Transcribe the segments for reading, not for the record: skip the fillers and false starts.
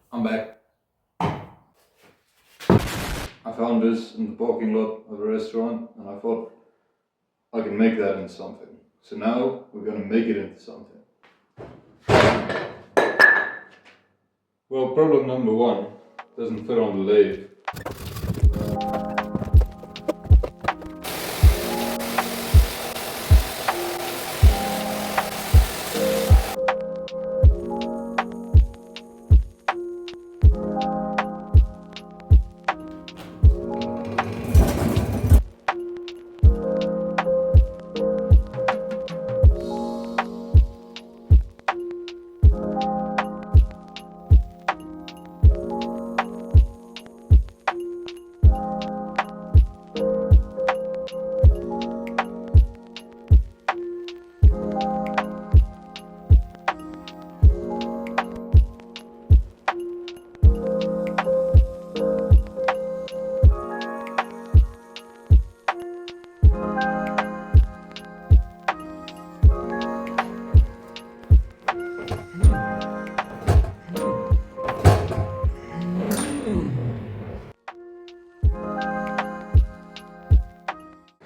I'm back. I found this in the parking lot of a restaurant and I thought I can make that into something. So now we're gonna make it into something. Well, problem number one, doesn't fit on the lathe.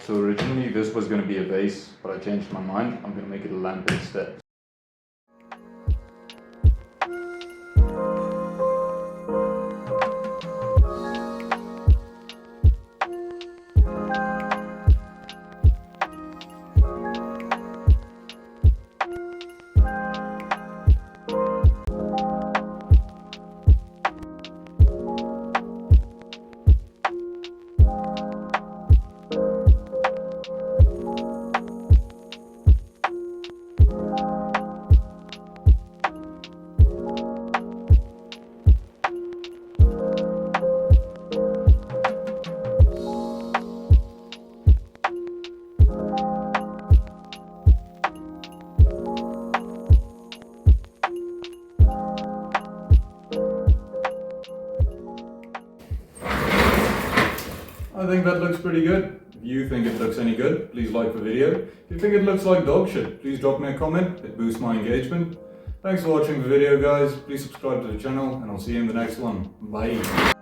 So originally this was going to be a vase, but I changed my mind. I'm going to make it a lamp instead. I think that looks pretty good. If you think it looks any good, please like the video. If you think it looks like dog shit, please drop me a comment. It boosts my engagement. Thanks for watching the video, guys. Please subscribe to the channel and I'll see you in the next one. Bye.